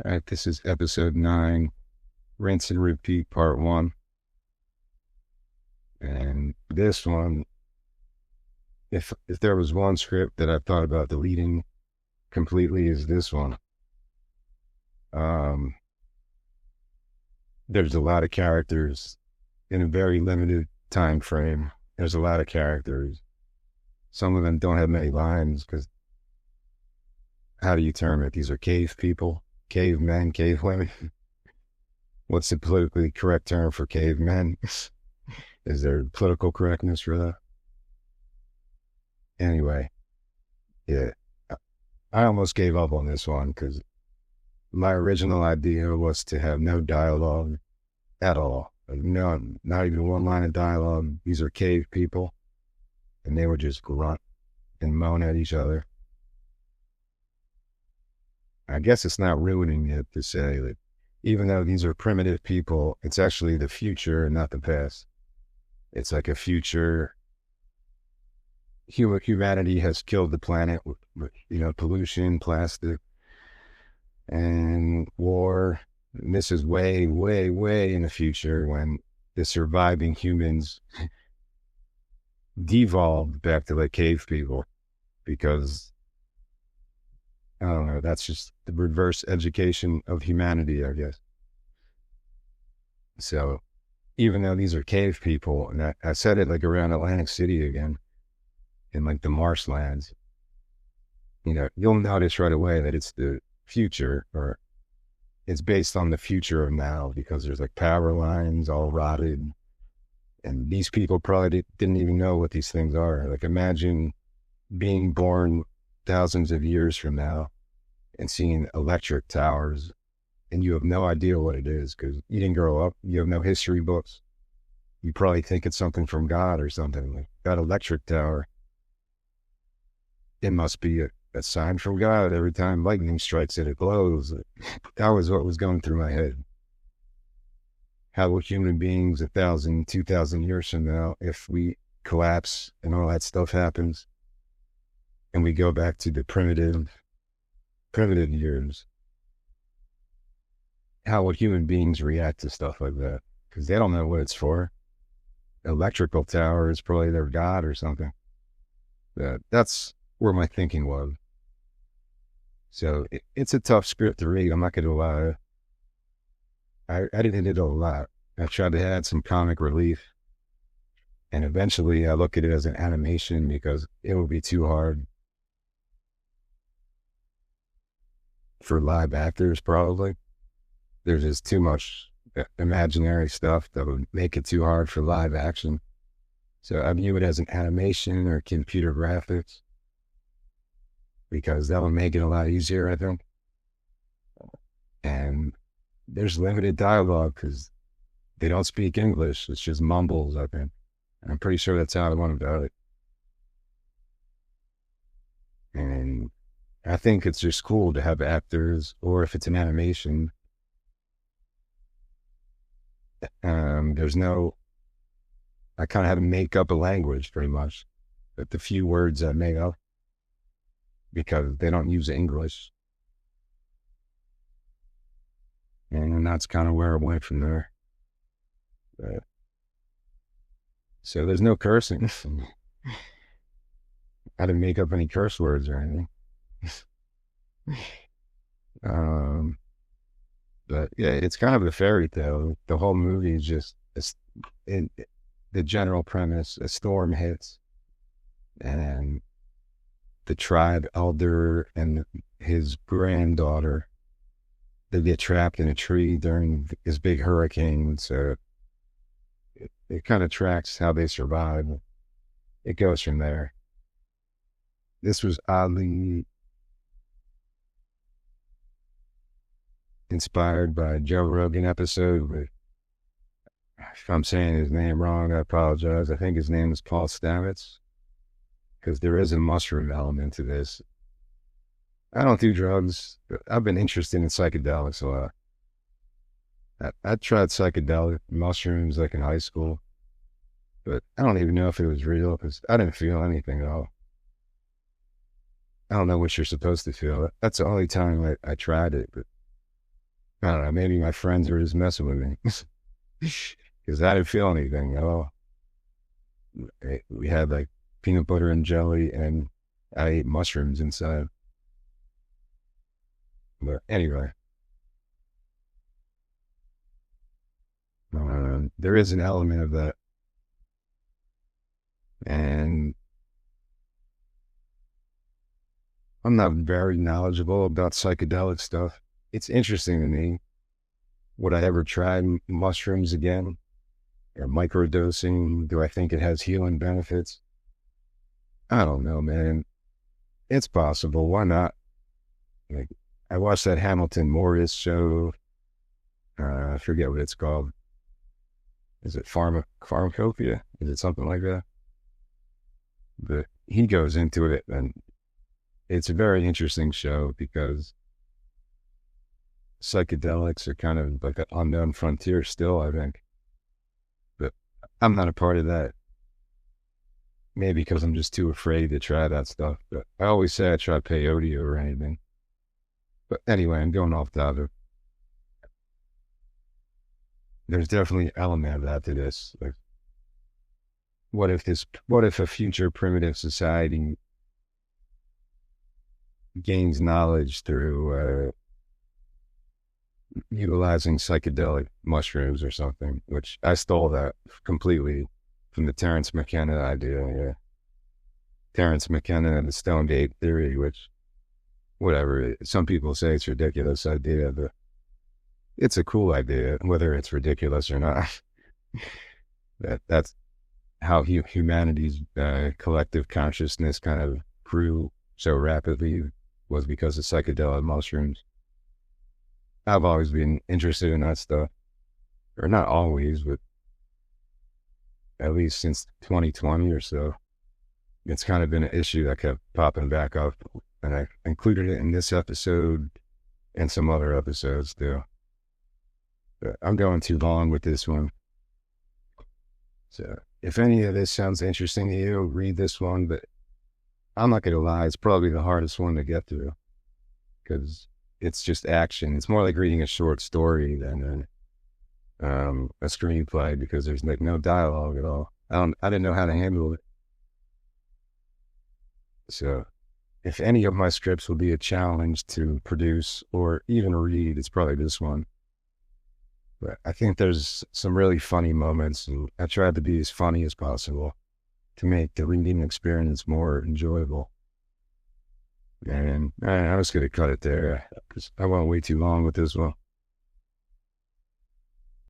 All right, this is episode 9, Rinse and Repeat, part 1. And this one, if there was one script that I thought about deleting completely, is this one. Um, there's a lot of characters in a very limited time frame. There's a lot of characters. Some of them don't have many lines because how do you term it? These are cave people, cavemen, cave women. What's the politically correct term for cavemen? Is there political correctness for that? Anyway, yeah, I almost gave up on this one because my original idea was to have no dialogue at all. Like, no, not even one line of dialogue. These are cave people, and they would just grunt and moan at each other. I guess it's not ruining it to say that even though these are primitive people, it's actually the future and not the past. It's like a future. Humanity has killed the planet with pollution, plastic, and war. And this is way, way, way in the future when the surviving humans devolved back to like cave people because, I don't know, that's just the reverse education of humanity, I guess. So even though these are cave people, and I said it like around Atlantic City again, in like the marshlands, you'll notice right away that it's the future, or it's based on the future of now, because there's like power lines all rotted. And these people probably didn't even know what these things are. Like imagine being born thousands of years from now and seeing electric towers and you have no idea what it is because you didn't grow up. You have no history books. You probably think it's something from God or something. Like that electric tower, it must be a sign from God. Every time lightning strikes it, it glows. That was what was going through my head. How will human beings 1,000, 2,000 years from now, if we collapse and all that stuff happens and we go back to the primitive years, how will human beings react to stuff like that? Because they don't know what it's for. Electrical tower is probably their God or something. That's where my thinking was. So it's a tough script to read. I'm not going to lie. I edited it a lot. I tried to add some comic relief. And eventually I look at it as an animation because it would be too hard for live actors, probably. There's just too much imaginary stuff that would make it too hard for live action. So I view it as an animation or computer graphics because that would make it a lot easier, I think. And there's limited dialogue because they don't speak English. It's just mumbles, I think. And I'm pretty sure that's how I went about it. And I think it's just cool to have actors, or if it's an animation, I kind of have to make up a language pretty much. But the few words I made up, because they don't use English. And that's kind of where I went from there. So there's no cursing. I didn't make up any curse words or anything. But yeah, it's kind of a fairy tale. The whole movie is just the general premise: a storm hits, and the tribe elder and his granddaughter, they get trapped in a tree during this big hurricane. So it kind of tracks how they survive. It goes from there. This was oddly inspired by a Joe Rogan episode. But if I'm saying his name wrong, I apologize. I think his name is Paul Stamets, because there is a mushroom element to this. I don't do drugs, but I've been interested in psychedelics a lot. I tried psychedelic mushrooms like in high school, but I don't even know if it was real because I didn't feel anything at all. I don't know what you're supposed to feel. That's the only time I tried it, but I don't know, maybe my friends were just messing with me because I didn't feel anything at all. We had like peanut butter and jelly, and I ate mushrooms inside. But anyway, there is an element of that. And I'm not very knowledgeable about psychedelic stuff. It's interesting to me. Would I ever try mushrooms again or microdosing? Do I think it has healing benefits? I don't know, man. It's possible. Why not? Like, I watched that Hamilton Morris show. I forget what it's called. Is it Pharmacopoeia? Is it something like that? But he goes into it, and it's a very interesting show because psychedelics are kind of like an unknown frontier still, I think. But I'm not a part of that. Maybe because I'm just too afraid to try that stuff. But I always say I try peyote or anything. But anyway, I'm going off topic. There's definitely an element of that to this. Like, what if a future primitive society gains knowledge through utilizing psychedelic mushrooms or something, which I stole that completely from the Terence McKenna idea. Yeah. Terence McKenna and the Stoned Ape theory, which, whatever, some people say it's a ridiculous idea, but it's a cool idea, whether it's ridiculous or not. That's how humanity's collective consciousness kind of grew so rapidly was because of psychedelic mushrooms. I've always been interested in that stuff, or not always, but at least since 2020 or so. It's kind of been an issue that kept popping back up, and I included it in this episode and some other episodes too. But I'm going too long with this one. So if any of this sounds interesting to you, read this one, but I'm not going to lie, it's probably the hardest one to get through because it's just action. It's more like reading a short story than a screenplay because there's like no dialogue at all. I didn't know how to handle it. So if any of my scripts will be a challenge to produce or even read, it's probably this one. But I think there's some really funny moments, and I tried to be as funny as possible to make the reading experience more enjoyable. And I was going to cut it there because I went way too long with this one.